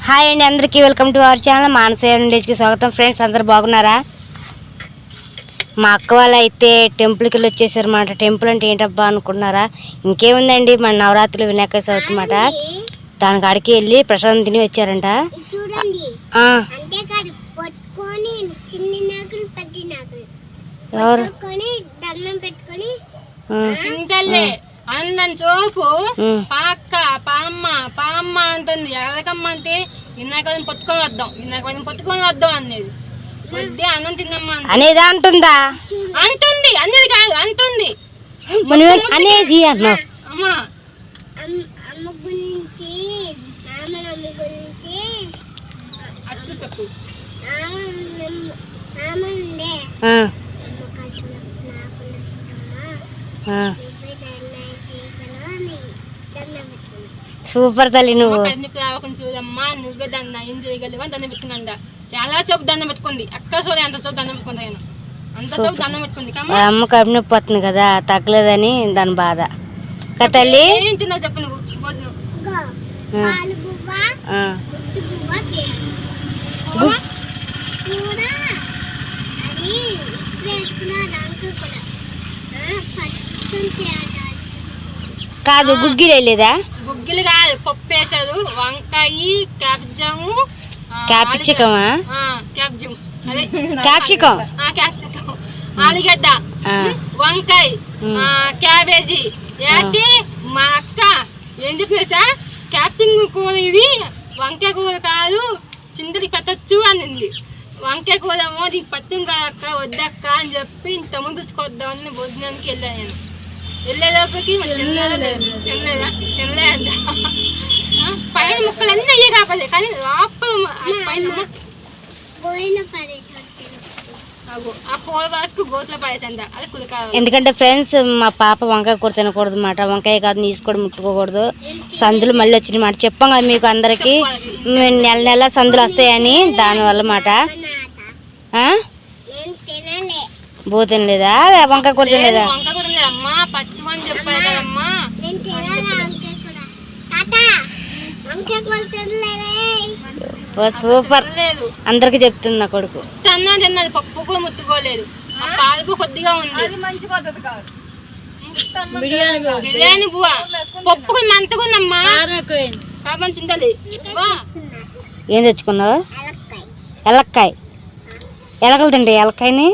Hi అండి అందరికీ welcome to our channel మానస విలేజ్కి స్వాగతం. ఫ్రెండ్స్ అందరు బాగున్నారా? మా అక్క వాళ్ళు అయితే టెంపుల్కి వెళ్ళి వచ్చేసారు అన్నమాట. టెంపుల్ అంటే ఏంటబ్బా అనుకున్నారా? ఇంకేముందండి, మన నవరాత్రులు వినాయక చవితి అన్నమాట. దాని కాడికి వెళ్ళి ప్రసాదం తిని వచ్చారంట. అందరి చూపు పాక్క పామ్మ పామ్మ అంటుంది. ఎదకమ్మ అంటే ఇన్నాక పట్టుకొని వద్దాం అనేది వద్దే అన్నం తిన్నమ్మా అనేదా అంటుందా? అంటుంది, అనేది కాదు అంటుంది అనేది అన్నా. అమ్మా అమ్మ గురించి అమ్మ గురించి అచ్చు చెప్పు. సూపర్ తల్లి, నువ్వు చూడమ్మా నువ్వే దాన్ని ఏం చేయగలవు అని దండం పెట్టుకుందంట. చాలా సేపు దండం పెట్టుకుంది. అక్క సోది అంత సేపు దండం పెట్టుకుంది. ఆయన అంత సేపు దండం పెట్టుకుంది. అమ్మ కడుపు నొప్పి వస్తుంది కదా, తగ్గలేదని దాని బాధ తల్లి. ఏం తిన్నావు చెప్పు నువ్వు భోజనం? కాదు, గుగ్గిలు వెళ్ళేదా? గుగ్గిలు కాదు, పప్పు వేసారు. వంకాయ, క్యాప్సికము, క్యాప్సికమా? క్యాప్సికం, ఆలుగడ్డ, వంకాయ, క్యాబేజీ వేసి మా అక్క ఏం చెప్పేసా, క్యాప్సికం కూర ఇది వంకాయ కూర కాదు, చింతకి పెట్టచ్చు అనింది. వంకాయ కూర ఏమో దీనికి పత్తం కాదక్క వద్దక్క అని చెప్పి ఇంత ముందు తీసుకొద్దామని భోజనానికి వెళ్ళాను. నేను వెళ్ళేటప్పటికి తినలేదంట. పైన ముక్కలు అన్నీ అయ్యే కాపలే, కానీ లోపల పైన ఆ కూర వరకు గోతులో పడేసంట. అది కుదకాలి. ఎందుకంటే ఫ్రెండ్స్, మా పాప వంకాయ కూర తినకూడదు అన్నమాట. వంకాయ కాదు, నీసు కూడా ముట్టుకోకూడదు. సందులు మళ్ళీ వచ్చినాయి మాట. చెప్పాం కదా మీకు అందరికి, నెల నెల సందులు వస్తాయని. దానివల్ల మాట బో తినలేదా? వంకాయ కూర తినలేదా? వంకాయ కూర అమ్మా పట్టు అని చెప్పారు కదమ్మా. సూపర్, అందరికి చెప్తుంది నా కొడుకు. తిన్నది పప్పు కూడా ముట్టుకోలేదు. పాలు కొద్దిగా ఉంది. మంచి పద్ధతి కాదు. బిర్యానీ బువ్వ పప్పు మంతగుందమ్మా. కాబట్టి చింతలి. ఏం తెచ్చుకున్నావు? ఎలక్కాయ. ఎలకలు తింటాయి ఎలక్కాయని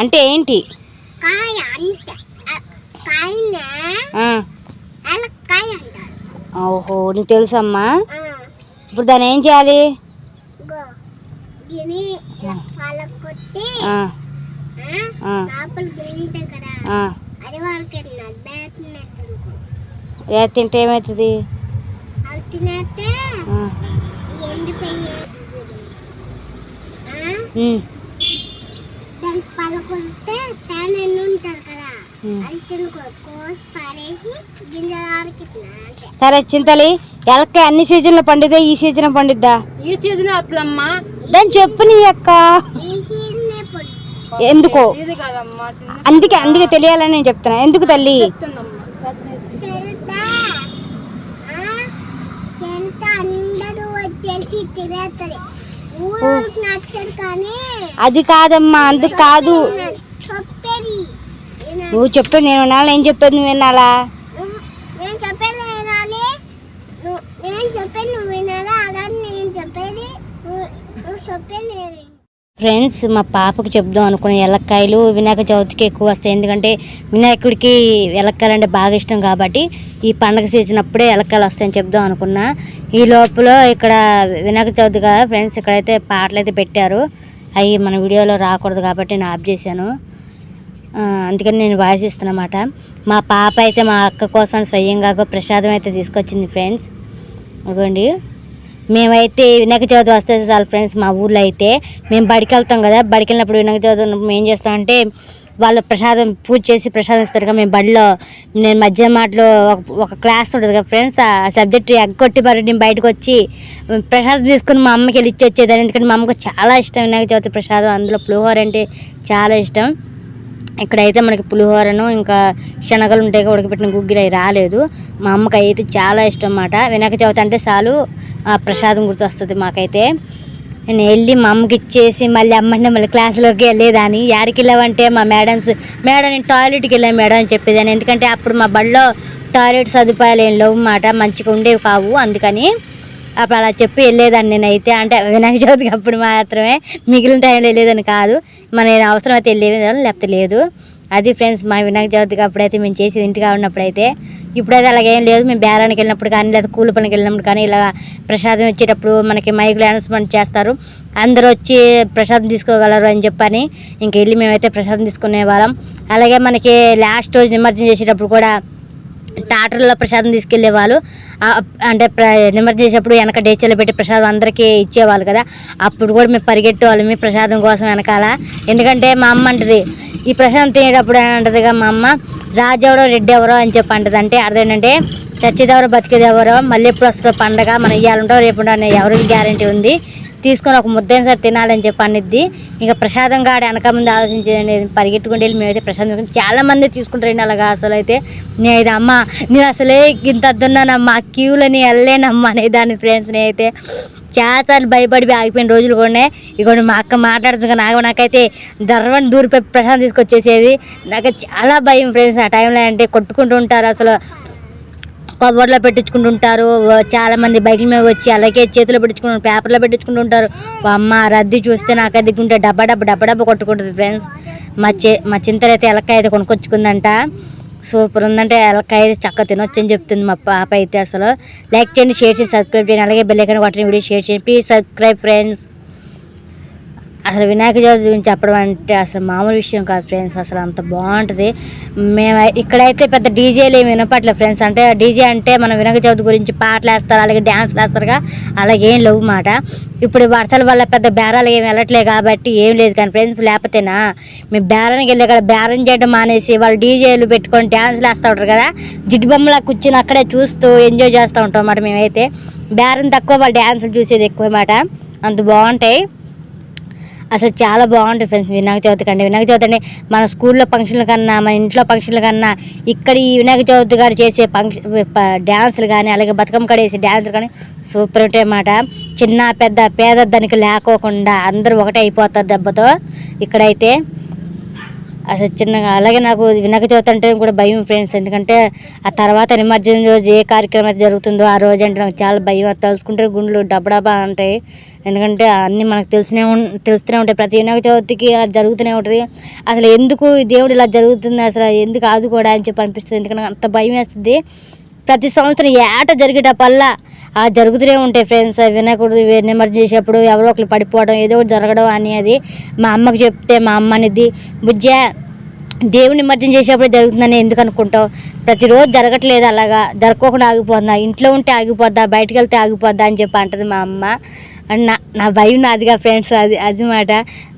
అంటే ఏంటి? ఓహో, నీకు తెలుసమ్మా. ఇప్పుడు దాన్ని ఏం చేయాలి? తింటే ఏమవుతుంది? సరే చింతలి, ఎలక్కాయ అన్ని సీజన్ లో పండిద్దా, ఈ సీజన్ పండిద్దా? ఈ సీజన్ అట్లమ్మా. దాన్ని చెప్పు నీ అక్క. ఎందుకో అందుకే తెలియాలని నేను చెప్తున్నా. ఎందుకు తల్లి? అది కాదమ్మా, అందుకు కాదు. నువ్వు చెప్పేది నేను వినాలా, నేను చెప్పేది నువ్వు వినాలా? ఫ్రెండ్స్, మా పాపకు చెప్దాం అనుకున్న ఎలక్కాయలు వినాయక చవితికి ఎక్కువ వస్తాయి. ఎందుకంటే వినాయకుడికి ఎలక్కాయలు అంటే బాగా ఇష్టం కాబట్టి ఈ పండగ సీజన్ అప్పుడే ఎలక్కాయలు వస్తాయని చెప్దాం అనుకున్నా. ఈ లోపల ఇక్కడ వినాయక చవితి కదా ఫ్రెండ్స్, ఇక్కడైతే పాటలు అయితే పెట్టారు. అవి మన వీడియోలో రాకూడదు కాబట్టి నేను ఆఫ్ చేశాను. అందుకని నేను వాయిస్ ఇస్తున్నమాట. మా పాప అయితే మా అక్క కోసం స్వయంగా ప్రసాదం అయితే తీసుకొచ్చింది ఫ్రెండ్స్. ఇదిగోండి, మేమైతే వినాయక చవితి వస్తే చాలు ఫ్రెండ్స్, మా ఊర్లో అయితే మేము బడికి వెళ్తాం కదా. బడికి వెళ్ళినప్పుడు వినాయక చవితి మేము ఏం చేస్తామంటే, వాళ్ళు ప్రసాదం పూజ చేసి ప్రసాదం ఇస్తారు కదా. మేము బడిలో నేను మధ్యాహ్నం మాటలో ఒక క్లాస్ ఉంటుంది కదా ఫ్రెండ్స్, ఆ సబ్జెక్టు ఎగ్గొట్టి మరి నేను బయటకు వచ్చి ప్రసాదం తీసుకుని మా అమ్మకి వెళ్ళి ఇచ్చి వచ్చేదాన్ని. ఎందుకంటే మా అమ్మకు చాలా ఇష్టం వినాయక చవితి ప్రసాదం. అందులో పులిహోర అంటే చాలా ఇష్టం. ఇక్కడైతే మనకి పులిహోరను ఇంకా శనగలు ఉంటాయి ఉడకబెట్టిన గుగ్గిలు అవి రాలేదు. మా అమ్మకి అయితే చాలా ఇష్టం అన్నమాట. వినాయక చవితి అంటే చాలు ఆ ప్రసాదం గుర్తొస్తుంది మాకైతే. నేను వెళ్ళి మా అమ్మకి ఇచ్చేసి మళ్ళీ మళ్ళీ క్లాసులోకి వెళ్ళేదాన్ని. యాడికి వెళ్ళామంటే మా మేడం నేను టాయిలెట్కి వెళ్ళాను మేడం అని చెప్పేదాన్ని. ఎందుకంటే అప్పుడు మా బడిలో టాయిలెట్ సదుపాయాలు ఏం లేవు అన్నమాట, మంచిగా ఉండేవి కావు. అందుకని అప్పుడు అలా చెప్పి వెళ్ళేదాన్ని నేనైతే. అంటే వినాయక చవితికి అప్పుడు మాత్రమే, మిగిలిన టైంలో వెళ్ళేదాన్ని కాదు. నేను అవసరం అయితే వెళ్ళేదాన్ని, లేకపోతే లేదు. అది ఫ్రెండ్స్ మా వినాయక చవితికి అప్పుడైతే మేము చేసేది ఇంటిగా ఉన్నప్పుడైతే. ఇప్పుడైతే అలాగేం లేదు. మేము బేరానికి వెళ్ళినప్పుడు కానీ లేదా కూలి పనికి వెళ్ళినప్పుడు కానీ ఇలా ప్రసాదం ఇచ్చేటప్పుడు మనకి మైకులు అనౌన్స్మెంట్ చేస్తారు, అందరూ వచ్చి ప్రసాదం తీసుకోగలరు అని చెప్పని ఇంక వెళ్ళి మేమైతే ప్రసాదం తీసుకునే వాళ్ళం. అలాగే మనకి లాస్ట్ రోజు నిమజ్జనం చేసేటప్పుడు కూడా టాటర్లో ప్రసాదం తీసుకెళ్లే వాళ్ళు. అంటే నిమజ్జనం చేసేటప్పుడు వెనక డేచర్లో పెట్టి ప్రసాదం అందరికీ ఇచ్చేవాళ్ళు కదా, అప్పుడు కూడా మేము పరిగెట్టేవాళ్ళం మీ ప్రసాదం కోసం వెనకాల. ఎందుకంటే మా అమ్మ అంటది ఈ ప్రసాదం తినేటప్పుడు అంటదిగా మా అమ్మ, రాజు ఎవరో రెడ్డి ఎవరో అని చెప్పి అంటది. అంటే అర్థం ఏంటంటే చచ్చేదెవరో బతికేది ఎవరో, మళ్ళీ ఎప్పుడు వస్తుందో పండగ, మనం ఇవ్వాలంటావు రేపు అనే ఎవరికి గ్యారంటీ ఉంది, తీసుకొని ఒక ముద్దైన సార్ తినాలని చెప్పి అనిద్ది. ఇంకా ప్రసాదం కాడ వెనక ముందు ఆలోచించేది, పరిగెట్టుకుంటూ వెళ్ళి మేమైతే ప్రసాదం చాలా మంది తీసుకుంటారండి అలాగా. అసలు అయితే నేనైతే అమ్మ నేను అసలే ఇంత అద్దున్నానమ్మా క్యూలని వెళ్ళలేనమ్మా అనేదాన్ని ఫ్రెండ్స్. నేనైతే చాలాసార్లు భయపడి ఆగిపోయిన రోజులు కూడా. ఇక మా అక్క మాట్లాడుతుంది నాకైతే దర్వని దూరిపోయి ప్రసాదం తీసుకొచ్చేసేది. నాకు చాలా భయం ఫ్రెండ్స్ ఆ టైంలో. అంటే కొట్టుకుంటూ ఉంటారు అసలు, కవర్లో పెట్టించుకుంటుంటారు చాలామంది, బైకుల మీద వచ్చి అలాగే చేతిలో పెట్టించుకుంటారు, పేపర్లో పెట్టించుకుంటుంటారు. అమ్మ రద్దీ చూస్తే నాకు దిగుంటే డబ్బా కొట్టుకుంటుంది ఫ్రెండ్స్. మా చింతలు అయితే ఎలక్కాయ అయితే కొనుక్కొచ్చుకుందంట, సూపర్ ఉందంటే ఎలక్కాయ అయితే చక్కగా తినొచ్చు అని చెప్తుంది మా పాప అయితే. అసలు లైక్ చేయండి, షేర్ చేయండి, సబ్స్క్రైబ్ చేయండి, అలాగే బెల్ ఐకాన్ కొట్టండి, వీడియో షేర్ చేయండి, ప్లీజ్ సబ్స్క్రైబ్ ఫ్రెండ్స్. అసలు వినాయక చవితి గురించి చెప్పడం అంటే అసలు మామూలు విషయం కాదు ఫ్రెండ్స్, అసలు అంత బాగుంటుంది. మేము ఇక్కడైతే పెద్ద డీజేలు ఏమి వినపట్లేదు ఫ్రెండ్స్. అంటే డీజే అంటే మన వినాయక చవితి గురించి పాటలు వేస్తారు, అలాగే డ్యాన్స్లు వేస్తారుగా, అలాగేం లేవు మాట. ఇప్పుడు వర్షాల వల్ల పెద్ద బేరాలు ఏమి వెళ్ళట్లేదు కాబట్టి ఏం లేదు. కానీ ఫ్రెండ్స్ లేకపోతేనా మేము బేరానికి వెళ్ళే కదా బేరం చేయడం మానేసి వాళ్ళు డీజేలు పెట్టుకొని డ్యాన్స్లు వేస్తూ ఉంటారు కదా, జిడ్డు బొమ్మలా కూర్చొని అక్కడే చూస్తూ ఎంజాయ్ చేస్తూ ఉంటాం అన్నమాట. మేమైతే బేరం తక్కువ, వాళ్ళు డ్యాన్సులు చూసేది ఎక్కువ మాట. అంత బాగుంటాయి అసలు, చాలా బాగుంటుంది ఫ్రెండ్స్ వినాయక చవితి కంటే. వినాయక చవితి అంటే మన స్కూల్లో ఫంక్షన్ల కన్నా, మన ఇంట్లో ఫంక్షన్ల కన్నా ఇక్కడ ఈ వినాయక చవితి గారు చేసే డ్యాన్సులు కానీ, అలాగే బతుకమ్మ కాడ వేసే డ్యాన్సులు కానీ సూపర్ ఉంటాయి అన్నమాట. చిన్న పెద్ద పేద దానికి లేకోకుండా అందరూ ఒకటే అయిపోతారు దెబ్బతో ఇక్కడైతే. అసలు చిన్నగా అలాగే నాకు వినాయక చవితి అంటే కూడా భయం ఫ్రెండ్స్. ఎందుకంటే ఆ తర్వాత నిమజ్జనం రోజు ఏ కార్యక్రమం అయితే జరుగుతుందో ఆ రోజు అంటే నాకు చాలా భయం. తలుచుకుంటే గుండెలు డబ్బా ఉంటాయి. ఎందుకంటే అన్నీ మనకు తెలుస్తూనే ఉంటాయి, ప్రతి వినాయక చవితికి జరుగుతూనే ఉంటుంది. అసలు ఎందుకు దేవుడు ఇలా జరుగుతుంది, అసలు ఎందుకు ఆదుకోవడా అని చెప్పి అనిపిస్తుంది. ఎందుకంటే అంత భయం వేస్తుంది. ప్రతి సంవత్సరం ఏట జరిగేటప్పల్లా జరుగుతూనే ఉంటాయి ఫ్రెండ్స్. వినాయకుడు నిమజ్జనం చేసేటప్పుడు ఎవరో ఒకరు పడిపోవడం, ఏదో ఒకటి జరగడం అనేది మా అమ్మకి చెప్తే మా అమ్మ అనేది, బుజ్జా దేవుని నిమజ్జనం చేసేటప్పుడు జరుగుతుందని ఎందుకు అనుకుంటావు, ప్రతిరోజు జరగట్లేదు, అలాగా జరగకుండా ఆగిపోద్దా, ఇంట్లో ఉంటే ఆగిపోద్దా, బయటకు వెళ్తే ఆగిపోద్దా అని చెప్పి అంటుంది మా అమ్మ. అండ్ నా భయం నాదిగా ఫ్రెండ్స్, అది మాట.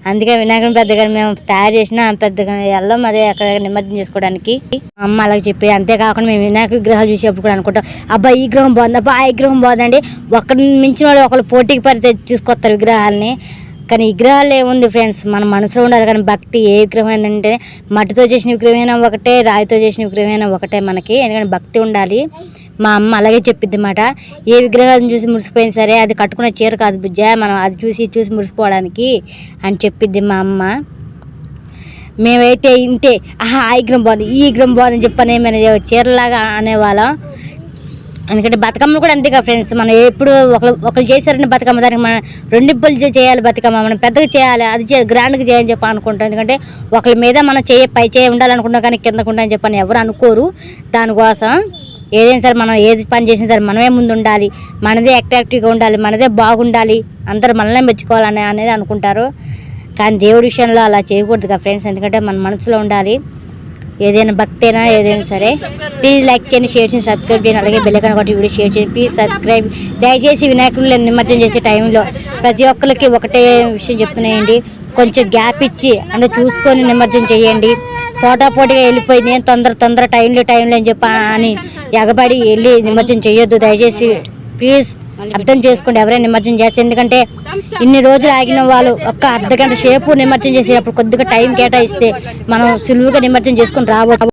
అందుకే వినాయకుని పెద్దగా మేము తయారు చేసిన పెద్దగా వెళ్ళాం అదే అక్కడ నిమజ్జనం చేసుకోవడానికి. మా అమ్మ అలాగే చెప్పి. అంతేకాకుండా మేము వినాయక విగ్రహాలు చూసేప్పుడు కూడా అనుకుంటాం, అబ్బా ఈ విగ్రహం బాగుంది, అబ్బా ఆ విగ్రహం బాగుందండి. ఒకరిని మించిన వాళ్ళు ఒకళ్ళు పోటీకి పడి తీసుకొస్తారు విగ్రహాలని. కానీ విగ్రహాలు ఏముంది ఫ్రెండ్స్, మన మనసులో ఉండాలి. కానీ భక్తి ఏ విగ్రహం ఏంటంటే మట్టితో చేసిన విగ్రహమైనా ఒకటే, రాయితో చేసిన విగ్రహమైనా ఒకటే మనకి. ఎందుకంటే భక్తి ఉండాలి. మా అమ్మ అలాగే చెప్పిద్ది అన్నమాట. ఏ విగ్రహాలను చూసి మురిసిపోయినా సరే అది కట్టుకునే చీర కాదు బుజ్జ, మనం అది చూసి మురిసిపోవడానికి అని చెప్పిద్ది మా అమ్మ. మేమైతే ఇంతే, ఆ విగ్రహం బాగుంది, ఈ విగ్రహం బాగుందని చెప్పని ఏమైనా చీరలాగా అనేవాళ్ళం. ఎందుకంటే బతుకమ్మలు కూడా అంతేగా ఫ్రెండ్స్, మనం ఎప్పుడు ఒకరు చేశారని బతుకమ్మ, దానికి మనం రెండింపులు చేయాలి బతుకమ్మ, మనం పెద్దగా చేయాలి, అది గ్రాండ్గా చేయాలని చెప్పి అనుకుంటాం. ఎందుకంటే ఒకరి మీద మనం పై చేయ ఉండాలనుకుంటాం, కానీ కిందకు ఉండాలని చెప్పని ఎవరు అనుకోరు. దానికోసం ఏదైనా సరే మనం ఏది పని చేసినా సరే మనమే ముందు ఉండాలి, మనదే యాక్టివ్గా ఉండాలి, మనదే బాగుండాలి, అందరూ మనల్నే మెచ్చుకోవాలని అనేది అనుకుంటారు. కానీ దేవుడి విషయంలో అలా చేయకూడదు కదా ఫ్రెండ్స్. ఎందుకంటే మన మనసులో ఉండాలి ఏదైనా భక్తి అయినా ఏదైనా సరే. ప్లీజ్ లైక్ చేయండి, షేర్ చేయండి, సబ్స్క్రైబ్ చేయండి, అలాగే బెల్ ఐకాన్ కొట్టి వీడియో షేర్ చేయండి, ప్లీజ్ సబ్స్క్రైబ్. దయచేసి వినాయకుడిని నిమజ్జనం చేసే టైంలో ప్రతి ఒక్కరికి ఒకటే విషయం చెప్తున్నాయండి, కొంచెం గ్యాప్ ఇచ్చి అంటే చూసుకొని నిమజ్జనం చేయండి. పోటాపోటీగా వెళ్ళిపోయి నేను తొందర టైంలో అని చెప్పి అని ఎగబడి వెళ్ళి నిమజ్జనం చేయొద్దు దయచేసి ప్లీజ్. అర్థం చేసుకోండి ఎవరైనా నిమజ్జనం చేస్తే. ఎందుకంటే ఇన్ని రోజులు ఆగిన వాళ్ళు ఒక్క అర్ధగంట సేపు నిమజ్జనం చేసేటప్పుడు కొద్దిగా టైం కేటాయిస్తే మనం సులువుగా నిమజ్జనం చేసుకుని రావచ్చు.